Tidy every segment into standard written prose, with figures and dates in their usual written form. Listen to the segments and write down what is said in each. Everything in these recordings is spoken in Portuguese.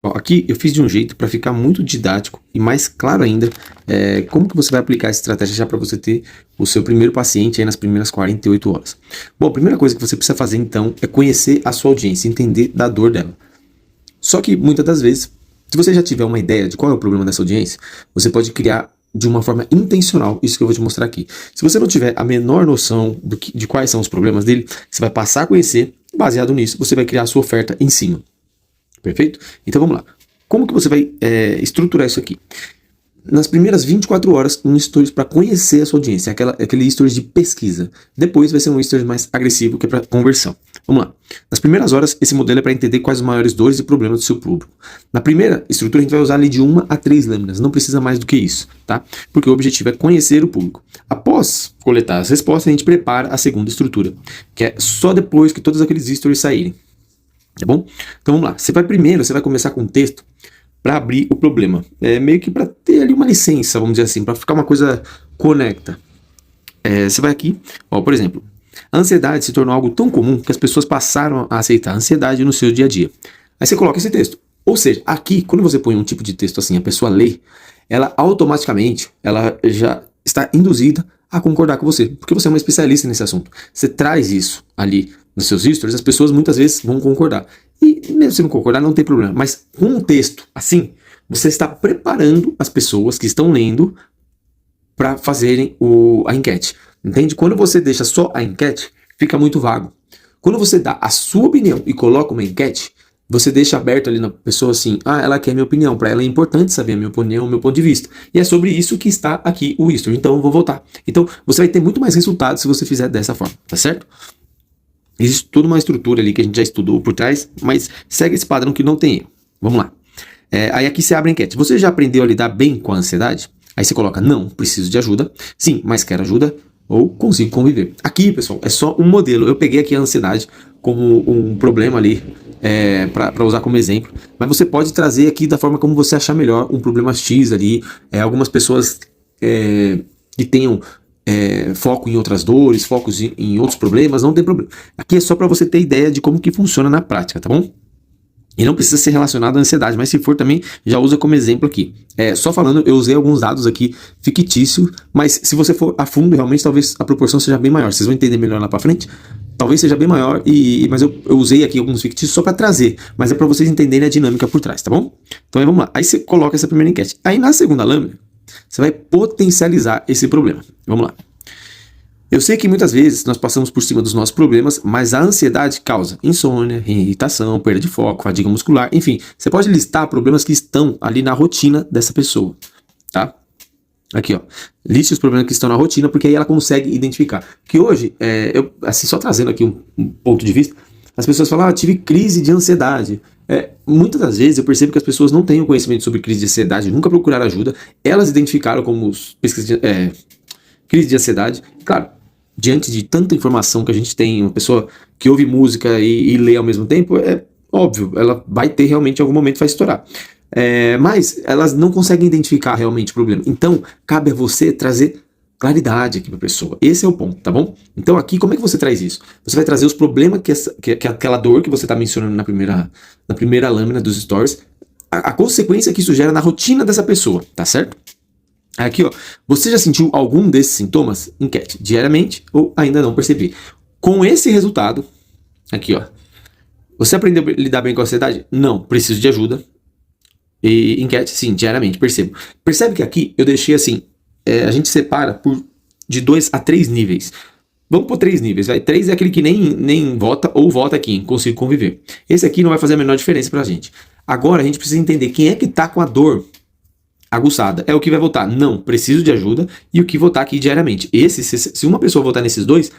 Ó, aqui eu fiz de um jeito para ficar muito didático e mais claro ainda como que você vai aplicar essa estratégia já para você ter o seu primeiro paciente aí nas primeiras 48 horas. Bom, a primeira coisa que você precisa fazer então é conhecer a sua audiência, entender da dor dela. Só que muitas das vezes, se você já tiver uma ideia de qual é o problema dessa audiência, você pode criar de uma forma intencional isso que eu vou te mostrar aqui. Se você não tiver a menor noção de quais são os problemas dele, você vai passar a conhecer, baseado nisso, você vai criar a sua oferta em cima. Perfeito? Então vamos lá. Como que você vai estruturar isso aqui? Nas primeiras 24 horas, um stories para conhecer a sua audiência, aquele stories de pesquisa. Depois vai ser um stories mais agressivo, que é para conversão. Vamos lá. Nas primeiras horas, esse modelo é para entender quais os maiores dores e problemas do seu público. Na primeira estrutura, a gente vai usar ali de 1 a 3 lâminas, não precisa mais do que isso, tá? Porque o objetivo é conhecer o público. Após coletar as respostas, a gente prepara a segunda estrutura, que é só depois que todos aqueles stories saírem. Tá bom? Então vamos lá. Você vai começar com um texto para abrir o problema. É meio que para ter ali uma licença, vamos dizer assim, para ficar uma coisa conecta. Você vai aqui, ó, por exemplo, a ansiedade se tornou algo tão comum que as pessoas passaram a aceitar a ansiedade no seu dia a dia. Aí você coloca esse texto. Ou seja, aqui, quando você põe um tipo de texto assim, a pessoa lê, ela automaticamente, ela já está induzida a concordar com você, porque você é uma especialista nesse assunto. Você traz isso ali nos seus stories, as pessoas muitas vezes vão concordar. E mesmo se não concordar, não tem problema. Mas com um texto assim, você está preparando as pessoas que estão lendo para fazerem a enquete. Entende? Quando você deixa só a enquete, fica muito vago. Quando você dá a sua opinião e coloca uma enquete, você deixa aberto ali na pessoa assim, ela quer minha opinião, para ela é importante saber a minha opinião, o meu ponto de vista. E é sobre isso que está aqui o history, então eu vou voltar. Então você vai ter muito mais resultados se você fizer dessa forma, tá certo? Existe toda uma estrutura ali que a gente já estudou por trás, mas segue esse padrão que não tem erro. Vamos lá. Aí aqui você abre a enquete. Você já aprendeu a lidar bem com a ansiedade? Aí você coloca, não, preciso de ajuda. Sim, mas quero ajuda ou consigo conviver. Aqui, pessoal, é só um modelo. Eu peguei aqui a ansiedade como um problema ali para usar como exemplo. Mas você pode trazer aqui da forma como você achar melhor um problema X ali. Algumas pessoas que tenham foco em outras dores, focos em outros problemas, não tem problema. Aqui é só para você ter ideia de como que funciona na prática, tá bom? E não precisa ser relacionado à ansiedade, mas se for também, já usa como exemplo aqui. Só falando, eu usei alguns dados aqui fictícios, mas se você for a fundo, realmente talvez a proporção seja bem maior. Vocês vão entender melhor lá pra frente. Talvez seja bem maior, mas eu usei aqui alguns fictícios só para trazer, mas é para vocês entenderem a dinâmica por trás, tá bom? Então aí vamos lá. Aí você coloca essa primeira enquete. Aí na segunda lâmina, você vai potencializar esse problema. Vamos lá. Eu sei que muitas vezes nós passamos por cima dos nossos problemas, mas a ansiedade causa insônia, irritação, perda de foco, fadiga muscular, enfim. Você pode listar problemas que estão ali na rotina dessa pessoa, tá? Aqui, ó. Liste os problemas que estão na rotina, porque aí ela consegue identificar. Que hoje, assim, só trazendo aqui um ponto de vista, as pessoas falam, tive crise de ansiedade. Muitas das vezes eu percebo que as pessoas não têm o conhecimento sobre crise de ansiedade, nunca procuraram ajuda, elas identificaram como crise de ansiedade. Claro, diante de tanta informação que a gente tem, uma pessoa que ouve música e lê ao mesmo tempo, é óbvio, ela vai ter realmente em algum momento vai estourar. Mas elas não conseguem identificar realmente o problema. Então, cabe a você trazer claridade aqui para a pessoa. Esse é o ponto, tá bom? Então aqui, como é que você traz isso? Você vai trazer os problemas que aquela dor que você está mencionando na primeira lâmina dos stories, a consequência que isso gera na rotina dessa pessoa, tá certo? Aqui, ó, você já sentiu algum desses sintomas? Enquete, diariamente ou ainda não percebi? Com esse resultado, aqui, ó, você aprendeu a lidar bem com a ansiedade? Não, preciso de ajuda. E enquete, sim, diariamente, percebo. Percebe que aqui eu deixei assim, a gente separa de 2 a 3 níveis. Vamos por 3 níveis, vai. 3 é aquele que nem vota ou vota aqui em consigo conviver. Esse aqui não vai fazer a menor diferença pra gente. Agora a gente precisa entender quem é que tá com a dor aguçada. É o que vai votar, não, preciso de ajuda, e o que votar aqui diariamente. Se uma pessoa votar nesses dois,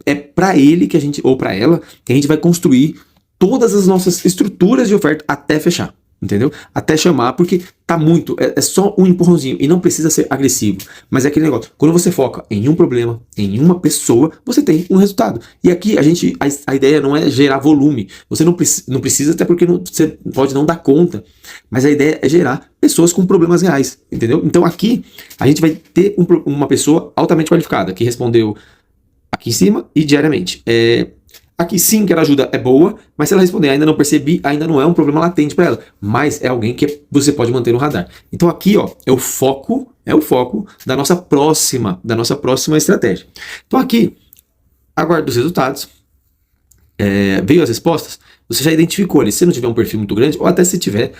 é para ele que a gente, ou para ela, que a gente vai construir todas as nossas estruturas de oferta até fechar. Entendeu? Até chamar, porque tá muito, é só um empurrãozinho e não precisa ser agressivo, mas é aquele negócio, quando você foca em um problema, em uma pessoa, você tem um resultado. E aqui a ideia não é gerar volume, você não precisa, até porque você pode não dar conta, mas a ideia é gerar pessoas com problemas reais, entendeu? Então aqui a gente vai ter uma pessoa altamente qualificada, que respondeu aqui em cima e diariamente. Aqui sim, que ela ajuda é boa, mas se ela responder ainda não percebi, ainda não é um problema latente para ela, mas é alguém que você pode manter no radar. Então aqui, ó, é o foco da nossa próxima estratégia. Então aqui, aguardo os resultados, veio as respostas, você já identificou ali. Se não tiver um perfil muito grande, ou até se tiver,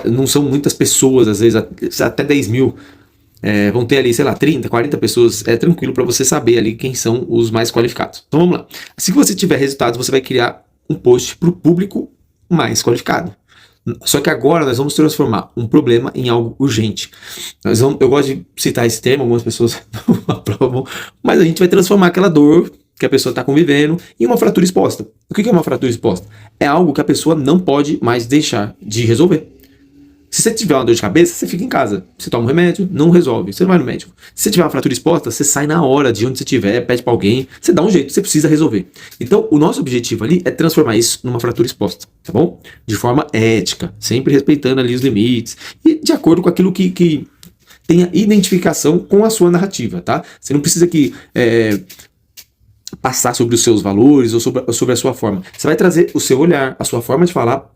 não são muitas pessoas, às vezes até 10 mil, vão ter ali, sei lá, 30, 40 pessoas, é tranquilo para você saber ali quem são os mais qualificados. Então vamos lá. Assim que você tiver resultados, você vai criar um post para o público mais qualificado. Só que agora nós vamos transformar um problema em algo urgente. Eu gosto de citar esse termo, algumas pessoas não aprovam, mas a gente vai transformar aquela dor que a pessoa está convivendo em uma fratura exposta. O que é uma fratura exposta? É algo que a pessoa não pode mais deixar de resolver. Se você tiver uma dor de cabeça, você fica em casa. Você toma um remédio, não resolve. Você não vai no médico. Se você tiver uma fratura exposta, você sai na hora de onde você estiver, pede pra alguém. Você dá um jeito, você precisa resolver. Então, o nosso objetivo ali é transformar isso numa fratura exposta, tá bom? De forma ética, sempre respeitando ali os limites e de acordo com aquilo que tenha identificação com a sua narrativa, tá? Você não precisa passar sobre os seus valores ou sobre a sua forma. Você vai trazer o seu olhar, a sua forma de falar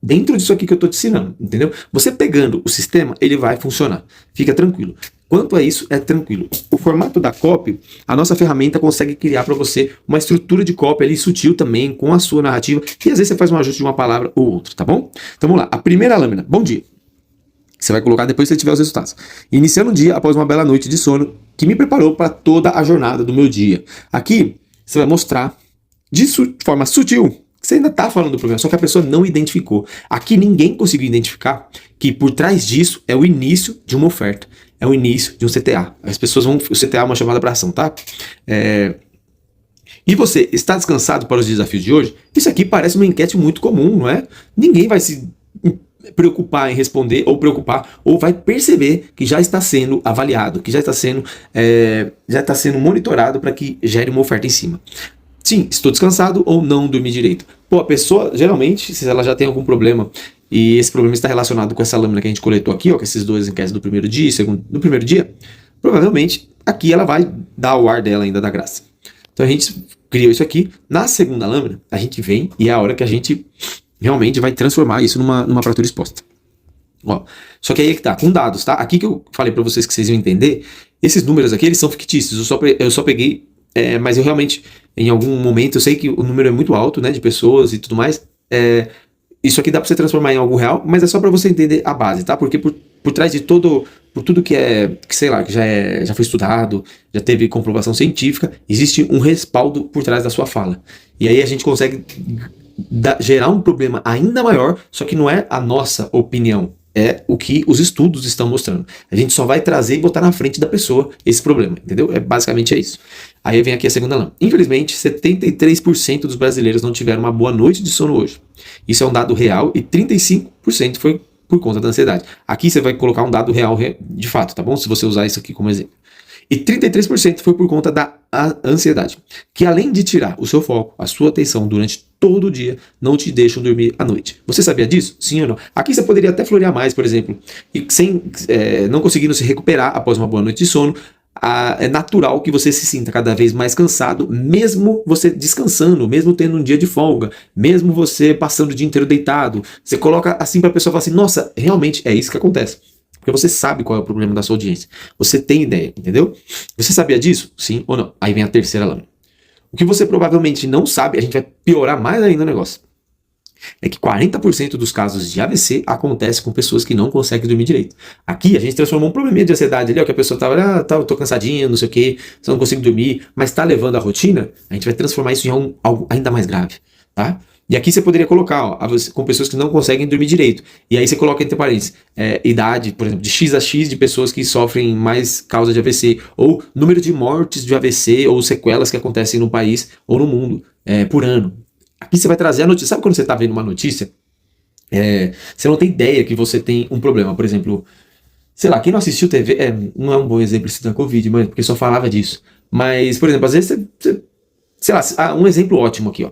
dentro disso aqui que eu estou te ensinando, entendeu? Você pegando o sistema, ele vai funcionar. Fica tranquilo. Quanto a isso, é tranquilo. O formato da copy, a nossa ferramenta consegue criar para você uma estrutura de copy ali sutil também, com a sua narrativa, e às vezes você faz um ajuste de uma palavra ou outra, tá bom? Então vamos lá. A primeira lâmina. Bom dia. Você vai colocar depois que você tiver os resultados. Iniciando o dia após uma bela noite de sono, que me preparou para toda a jornada do meu dia. Aqui, você vai mostrar de forma sutil. Você ainda está falando do problema, só que a pessoa não identificou. Aqui ninguém conseguiu identificar que por trás disso é o início de uma oferta. É o início de um CTA. As pessoas vão... O CTA é uma chamada para ação, tá? E você está descansado para os desafios de hoje? Isso aqui parece uma enquete muito comum, não é? Ninguém vai se preocupar em responder ou vai perceber que já está sendo avaliado, que já está sendo monitorado para que gere uma oferta em cima. Sim, estou descansado ou não dormi direito. Pô, a pessoa, geralmente, se ela já tem algum problema, e esse problema está relacionado com essa lâmina que a gente coletou aqui, ó, com esses dois enquetes do primeiro dia e do primeiro dia, provavelmente aqui ela vai dar o ar dela ainda da graça. Então a gente criou isso aqui. Na segunda lâmina, a gente vem e é a hora que a gente realmente vai transformar isso numa fratura exposta. Ó, só que aí é que tá, com dados, tá? Aqui que eu falei para vocês que vocês iam entender, esses números aqui, eles são fictícios, eu só peguei, mas eu realmente, em algum momento, eu sei que o número é muito alto, né, de pessoas e tudo mais, isso aqui dá para você transformar em algo real, mas é só para você entender a base, tá? Porque por trás de por tudo que sei lá, que já foi estudado, já teve comprovação científica, existe um respaldo por trás da sua fala. E aí a gente consegue gerar um problema ainda maior, só que não é a nossa opinião, é o que os estudos estão mostrando. A gente só vai trazer e botar na frente da pessoa esse problema, entendeu? Basicamente é isso. Aí vem aqui a segunda lâmina. Infelizmente, 73% dos brasileiros não tiveram uma boa noite de sono hoje. Isso é um dado real e 35% foi por conta da ansiedade. Aqui você vai colocar um dado real de fato, tá bom? Se você usar isso aqui como exemplo. E 33% foi por conta da ansiedade, que além de tirar o seu foco, a sua atenção durante todo o dia, não te deixam dormir à noite. Você sabia disso? Sim ou não? Aqui você poderia até florear mais, por exemplo, e não conseguindo se recuperar após uma boa noite de sono, é natural que você se sinta cada vez mais cansado, mesmo você descansando, mesmo tendo um dia de folga, mesmo você passando o dia inteiro deitado. Você coloca assim para a pessoa falar assim, nossa, realmente é isso que acontece. Porque você sabe qual é o problema da sua audiência. Você tem ideia, entendeu? Você sabia disso? Sim ou não? Aí vem a terceira lâmina. O que você provavelmente não sabe, a gente vai piorar mais ainda o negócio, é que 40% dos casos de AVC acontece com pessoas que não conseguem dormir direito. Aqui a gente transformou um probleminha de ansiedade ali, ó, que a pessoa tava, tô cansadinha, não sei o que, só não consigo dormir, mas tá levando a rotina, a gente vai transformar isso em algo ainda mais grave, tá? E aqui você poderia colocar, ó, com pessoas que não conseguem dormir direito. E aí você coloca entre parênteses, idade, por exemplo, de X a X de pessoas que sofrem mais causa de AVC, ou número de mortes de AVC, ou sequelas que acontecem no país ou no mundo por ano. Aqui você vai trazer a notícia. Sabe quando você está vendo uma notícia? Você não tem ideia que você tem um problema. Por exemplo, sei lá, quem não assistiu TV, não é um bom exemplo isso da Covid, mas, porque só falava disso. Mas, por exemplo, às vezes sei lá, um exemplo ótimo aqui, ó.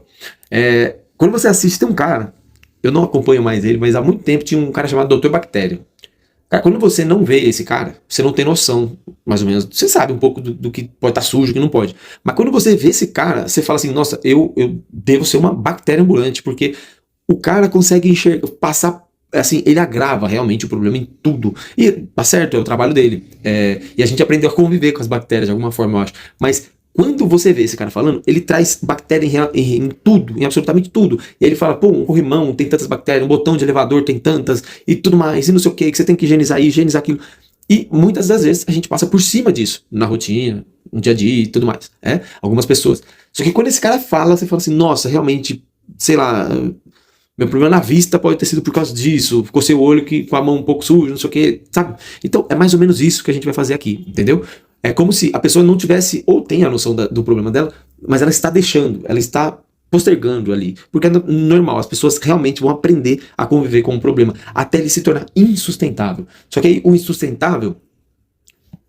Quando você assiste, tem um cara, eu não acompanho mais ele, mas há muito tempo tinha um cara chamado Dr. Bactéria. O Cara, quando você não vê esse cara, você não tem noção, mais ou menos. Você sabe um pouco do que pode estar sujo, o que não pode. Mas quando você vê esse cara, você fala assim, nossa, eu devo ser uma bactéria ambulante, porque o cara consegue enxergar, passar, assim, ele agrava realmente o problema em tudo. E tá certo, é o trabalho dele. E a gente aprendeu a conviver com as bactérias de alguma forma, eu acho. Mas quando você vê esse cara falando, ele traz bactéria em tudo, em absolutamente tudo. E ele fala, pô, um corrimão tem tantas bactérias, um botão de elevador tem tantas, e tudo mais, e não sei o que você tem que higienizar isso, higienizar aquilo. E muitas das vezes a gente passa por cima disso, na rotina, no dia a dia e tudo mais. Algumas pessoas. Só que quando esse cara fala, você fala assim, nossa, realmente, sei lá, meu problema na vista pode ter sido por causa disso, ficou seu olho com a mão um pouco suja, não sei o que, sabe? Então é mais ou menos isso que a gente vai fazer aqui, entendeu? É como se a pessoa não tivesse, ou tem a noção do problema dela, mas ela está deixando, ela está postergando ali. Porque é normal, as pessoas realmente vão aprender a conviver com o problema, até ele se tornar insustentável. Só que aí o insustentável,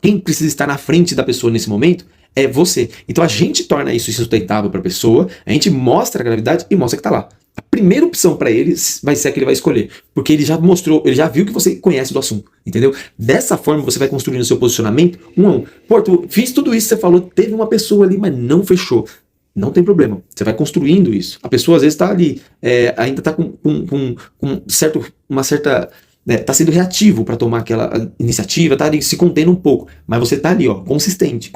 quem precisa estar na frente da pessoa nesse momento é você. Então a gente torna isso insustentável para a pessoa, a gente mostra a gravidade e mostra que está lá. A primeira opção para ele vai ser a que ele vai escolher, porque ele já mostrou, ele já viu que você conhece do assunto, entendeu? Dessa forma você vai construindo o seu posicionamento um a um. Pô, Arthur, fiz tudo isso que você falou, teve uma pessoa ali, mas não fechou. Não tem problema, você vai construindo isso. A pessoa às vezes está ali, ainda está com uma certa... tá sendo reativo para tomar aquela iniciativa, tá ali se contendo um pouco, mas você tá ali, ó, consistente.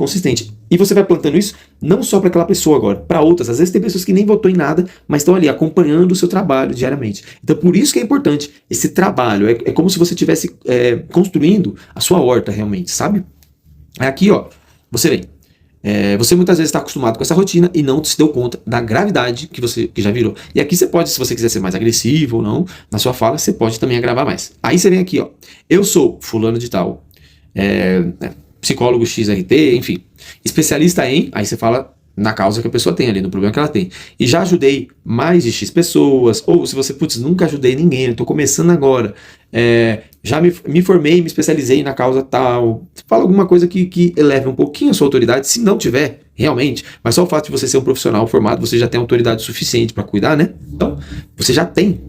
E você vai plantando isso não só para aquela pessoa agora, para outras. Às vezes tem pessoas que nem votou em nada, mas estão ali acompanhando o seu trabalho diariamente. Então por isso que é importante esse trabalho. É como se você estivesse construindo a sua horta realmente, sabe? Aqui, ó, você vem. Você muitas vezes está acostumado com essa rotina e não se deu conta da gravidade que já virou. E aqui você pode, se você quiser ser mais agressivo ou não, na sua fala, você pode também agravar mais. Aí você vem aqui, ó. Eu sou fulano de tal, psicólogo XRT, enfim, especialista em, aí você fala na causa que a pessoa tem ali, no problema que ela tem. E já ajudei mais de X pessoas, ou se você, putz, nunca ajudei ninguém, estou começando agora, já me formei, me especializei na causa tal. Fala alguma coisa que eleve um pouquinho a sua autoridade, se não tiver, realmente, mas só o fato de você ser um profissional formado, você já tem autoridade suficiente para cuidar, né? Então, você já tem.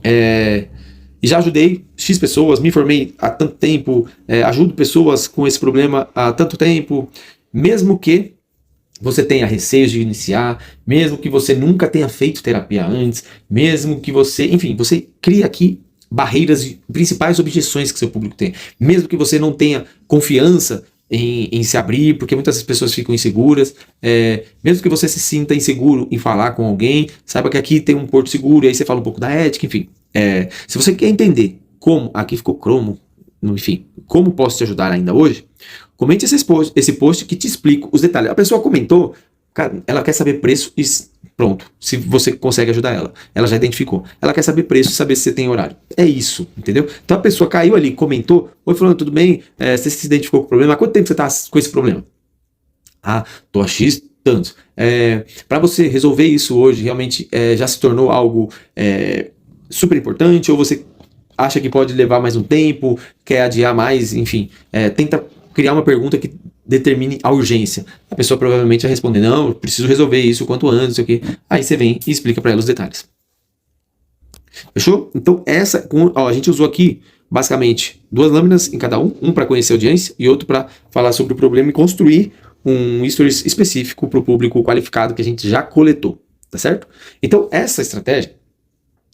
E já ajudei X pessoas, me formei há tanto tempo, ajudo pessoas com esse problema há tanto tempo, mesmo que você tenha receios de iniciar, mesmo que você nunca tenha feito terapia antes, mesmo que você, enfim, você cria aqui barreiras e principais objeções que seu público tem, mesmo que você não tenha confiança em se abrir, porque muitas pessoas ficam inseguras, mesmo que você se sinta inseguro em falar com alguém, saiba que aqui tem um porto seguro, e aí você fala um pouco da ética, enfim. Se você quer entender como, aqui ficou cromo, enfim, como posso te ajudar ainda hoje, comente esse post que te explico os detalhes. A pessoa comentou, cara, ela quer saber preço e pronto, se você consegue ajudar ela. Ela já identificou. Ela quer saber preço e saber se você tem horário. É isso, entendeu? Então a pessoa caiu ali, comentou, oi fulano, tudo bem? Você se identificou com o problema? Há quanto tempo você está com esse problema? Ah, tô a X tanto. Para você resolver isso hoje, realmente já se tornou algo super importante, ou você acha que pode levar mais um tempo, quer adiar mais, enfim, tenta criar uma pergunta que determine a urgência. A pessoa provavelmente vai responder, não, eu preciso resolver isso o quanto antes, não sei o quê. Aí você vem e explica para ela os detalhes. Fechou? Então a gente usou aqui basicamente 2 lâminas em cada um para conhecer a audiência e outro para falar sobre o problema e construir um stories específico para o público qualificado que a gente já coletou, tá certo? Então essa estratégia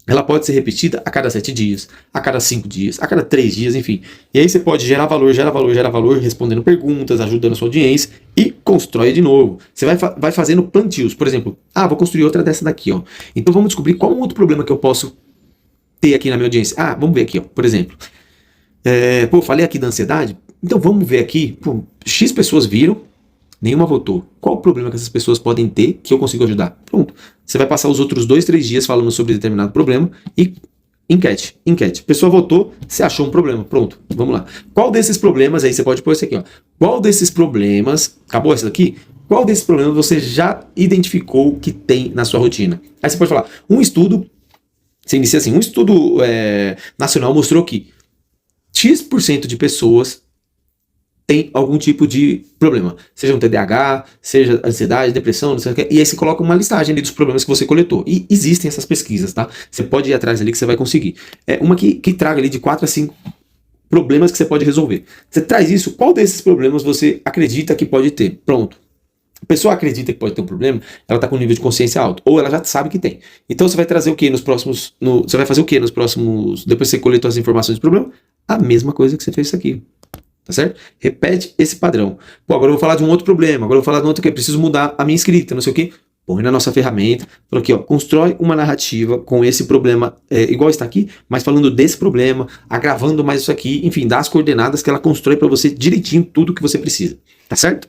ela pode ser repetida a cada 7 dias, a cada 5 dias, a cada 3 dias, enfim. E aí você pode gerar valor, respondendo perguntas, ajudando a sua audiência e constrói de novo. Você vai fazendo plantios. Por exemplo, vou construir outra dessa daqui, ó. Então vamos descobrir qual um outro problema que eu posso ter aqui na minha audiência. Vamos ver aqui, ó. Por exemplo, falei aqui da ansiedade. Então vamos ver aqui, X pessoas viram, nenhuma votou. Qual o problema que essas pessoas podem ter que eu consigo ajudar? Pronto. Você vai passar os outros 2, 3 dias falando sobre determinado problema e enquete. Pessoa votou, você achou um problema. Pronto, vamos lá. Qual desses problemas, aí você pode pôr esse aqui, ó. Qual desses problemas, acabou essa daqui? Qual desses problemas você já identificou que tem na sua rotina? Aí você pode falar, um estudo, você inicia assim, um estudo nacional mostrou que X% de pessoas tem algum tipo de problema, seja um TDAH, seja ansiedade, depressão, não sei o que, e aí você coloca uma listagem ali dos problemas que você coletou, e existem essas pesquisas, tá? Você pode ir atrás ali que você vai conseguir. Uma que traga ali de 4 a 5 problemas que você pode resolver. Você traz isso, qual desses problemas você acredita que pode ter? Pronto. A pessoa acredita que pode ter um problema, ela está com um nível de consciência alto, ou ela já sabe que tem. Então você vai trazer o que nos próximos, você vai fazer o que nos próximos, depois que você coletou as informações do problema? A mesma coisa que você fez isso aqui. Tá certo? Repete esse padrão. Pô, agora eu vou falar de um outro problema, agora eu vou falar de um outro que preciso mudar a minha escrita, não sei o que. Põe na nossa ferramenta, fala aqui, ó, constrói uma narrativa com esse problema, igual está aqui, mas falando desse problema, agravando mais isso aqui, enfim, dá as coordenadas que ela constrói para você direitinho tudo que você precisa. Tá certo?